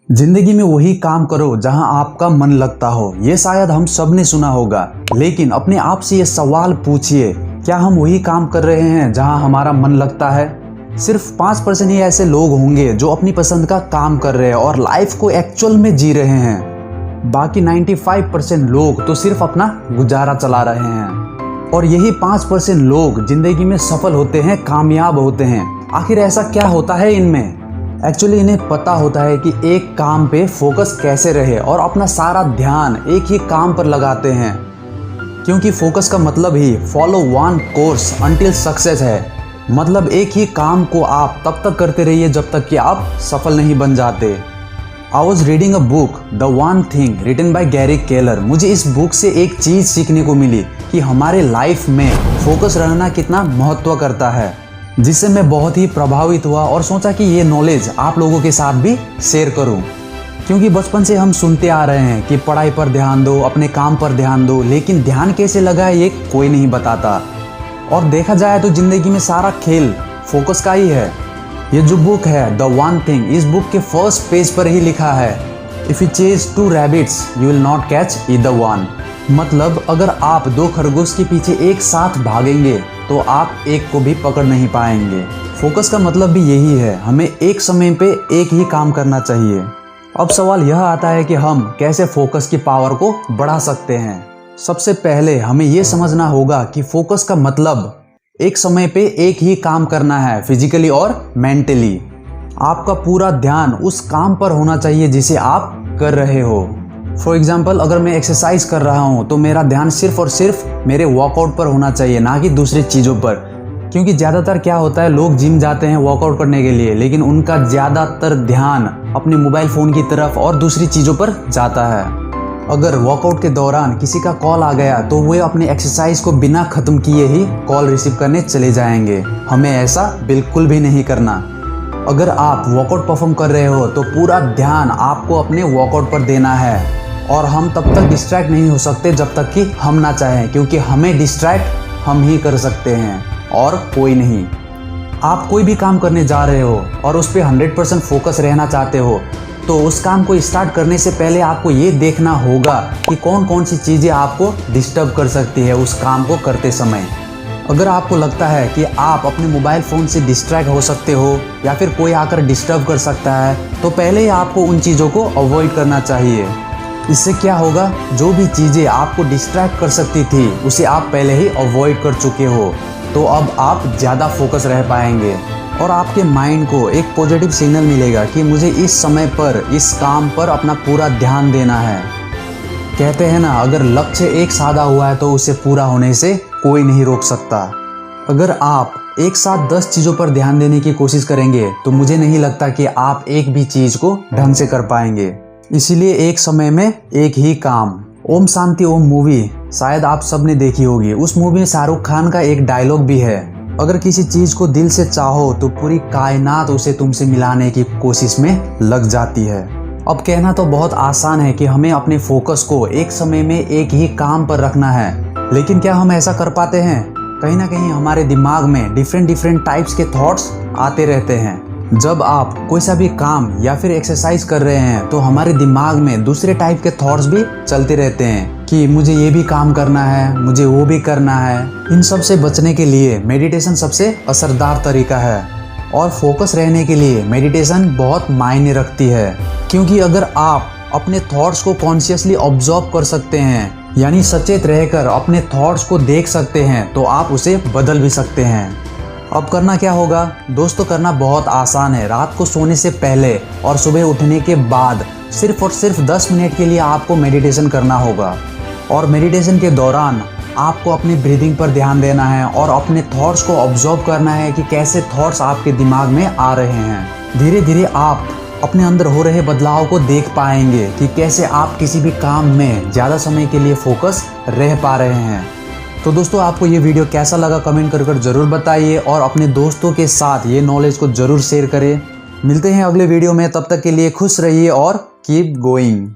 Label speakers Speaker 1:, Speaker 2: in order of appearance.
Speaker 1: जिंदगी में वही काम करो जहां आपका मन लगता हो। ये शायद हम सब ने सुना होगा, लेकिन अपने आप से ये सवाल पूछिए, क्या हम वही काम कर रहे हैं जहां हमारा मन लगता है? सिर्फ 5% ही ऐसे लोग होंगे जो अपनी पसंद का काम कर रहे हैं और लाइफ को एक्चुअल में जी रहे हैं। बाकी 95% लोग तो सिर्फ अपना गुजारा चला रहे हैं और यही 5% लोग जिंदगी में सफल होते हैं, कामयाब होते हैं। आखिर ऐसा क्या होता है इनमें? एक्चुअली इन्हें पता होता है कि एक काम पे फोकस कैसे रहे और अपना सारा ध्यान एक ही काम पर लगाते हैं, क्योंकि फोकस का मतलब ही follow one course until success है। मतलब एक ही काम को आप तब तक करते रहिए जब तक कि आप सफल नहीं बन जाते। I was reading a book the one thing written by Gary Keller. मुझे इस बुक से एक चीज़ सीखने को मिली कि हमारे लाइफ में फोकस रहना कितना महत्व करता है, जिससे मैं बहुत ही प्रभावित हुआ और सोचा कि ये नॉलेज आप लोगों के साथ भी शेयर करूं। क्योंकि बचपन से हम सुनते आ रहे हैं कि पढ़ाई पर ध्यान दो, अपने काम पर ध्यान दो, लेकिन ध्यान कैसे लगाए ये कोई नहीं बताता। और देखा जाए तो जिंदगी में सारा खेल फोकस का ही है। ये जो बुक है द वन थिंग, इस बुक के फर्स्ट पेज पर ही लिखा है, if you chase 2 rabbits you will not catch either one. मतलब अगर आप 2 खरगोश के पीछे एक साथ भागेंगे तो आप एक को भी पकड़ नहीं पाएंगे। फोकस का मतलब भी यही है, हमें एक समय पे एक ही काम करना चाहिए। अब सवाल यह आता है कि हम कैसे फोकस की पावर को बढ़ा सकते हैं। सबसे पहले हमें ये समझना होगा कि फोकस का मतलब एक समय पे एक ही काम करना है, फिजिकली और मेंटली। आपका पूरा ध्यान उस काम पर होना चाहिए जिसे आप कर रहे हो। फॉर एग्जाम्पल, अगर मैं एक्सरसाइज कर रहा हूँ तो मेरा ध्यान सिर्फ और सिर्फ मेरे वर्कआउट पर होना चाहिए, ना कि दूसरी चीज़ों पर। क्योंकि ज़्यादातर क्या होता है, लोग जिम जाते हैं वर्कआउट करने के लिए, लेकिन उनका ज़्यादातर ध्यान अपने मोबाइल फ़ोन की तरफ और दूसरी चीज़ों पर जाता है। अगर वर्कआउट के दौरान किसी का कॉल आ गया तो वे अपने एक्सरसाइज को बिना ख़त्म किए ही कॉल रिसीव करने चले जाएंगे। हमें ऐसा बिल्कुल भी नहीं करना। अगर आप वर्कआउट परफॉर्म कर रहे हो तो पूरा ध्यान आपको अपने वर्कआउट पर देना है, और हम तब तक डिस्ट्रैक्ट नहीं हो सकते जब तक कि हम ना चाहें, क्योंकि हमें डिस्ट्रैक्ट हम ही कर सकते हैं और कोई नहीं। आप कोई भी काम करने जा रहे हो और उस पर 100% फोकस रहना चाहते हो तो उस काम को स्टार्ट करने से पहले आपको ये देखना होगा कि कौन कौन सी चीज़ें आपको डिस्टर्ब कर सकती है उस काम को करते समय। अगर आपको लगता है कि आप अपने मोबाइल फ़ोन से डिस्ट्रैक्ट हो सकते हो या फिर कोई आकर डिस्टर्ब कर सकता है, तो पहले ही आपको उन चीज़ों को अवॉइड करना चाहिए। इससे क्या होगा, जो भी चीज़ें आपको डिस्ट्रैक्ट कर सकती थी उसे आप पहले ही अवॉइड कर चुके हो, तो अब आप ज़्यादा फोकस रह पाएंगे और आपके माइंड को एक पॉजिटिव सिग्नल मिलेगा कि मुझे इस समय पर इस काम पर अपना पूरा ध्यान देना है। कहते हैं ना, अगर लक्ष्य एक साधा हुआ है तो उसे पूरा होने से कोई नहीं रोक सकता। अगर आप एक साथ 10 चीज़ों पर ध्यान देने की कोशिश करेंगे तो मुझे नहीं लगता कि आप एक भी चीज़ को ढंग से कर पाएंगे। इसीलिए एक समय में एक ही काम। ओम शांति ओम मूवी शायद आप सब ने देखी होगी। उस मूवी में शाहरुख खान का एक डायलॉग भी है, अगर किसी चीज़ को दिल से चाहो तो पूरी कायनात उसे तुमसे मिलाने की कोशिश में लग जाती है। अब कहना तो बहुत आसान है कि हमें अपने फोकस को एक समय में एक ही काम पर रखना है, लेकिन क्या हम ऐसा कर पाते हैं? कहीं ना कहीं हमारे दिमाग में डिफरेंट टाइप्स के थॉट्स आते रहते हैं। जब आप कोई सा भी काम या फिर एक्सरसाइज कर रहे हैं तो हमारे दिमाग में दूसरे टाइप के थॉट्स भी चलते रहते हैं कि मुझे ये भी काम करना है, मुझे वो भी करना है। इन सब से बचने के लिए मेडिटेशन सबसे असरदार तरीका है, और फोकस रहने के लिए मेडिटेशन बहुत मायने रखती है। क्योंकि अगर आप अपने थॉट्स को कॉन्शियसली ऑब्जर्व कर सकते हैं, यानी सचेत रहकर अपने थॉट्स को देख सकते हैं, तो आप उसे बदल भी सकते हैं। अब करना क्या होगा दोस्तों? करना बहुत आसान है। रात को सोने से पहले और सुबह उठने के बाद सिर्फ और सिर्फ 10 मिनट के लिए आपको मेडिटेशन करना होगा, और मेडिटेशन के दौरान आपको अपनी ब्रीदिंग पर ध्यान देना है और अपने थॉट्स को ऑब्जर्व करना है कि कैसे थॉट्स आपके दिमाग में आ रहे हैं। धीरे धीरे आप अपने अंदर हो रहे बदलाव को देख पाएंगे कि कैसे आप किसी भी काम में ज़्यादा समय के लिए फोकस रह पा रहे हैं। तो दोस्तों, आपको ये वीडियो कैसा लगा कमेंट कर ज़रूर बताइए, और अपने दोस्तों के साथ ये नॉलेज को ज़रूर शेयर करें। मिलते हैं अगले वीडियो में, तब तक के लिए खुश रहिए और कीप गोइंग।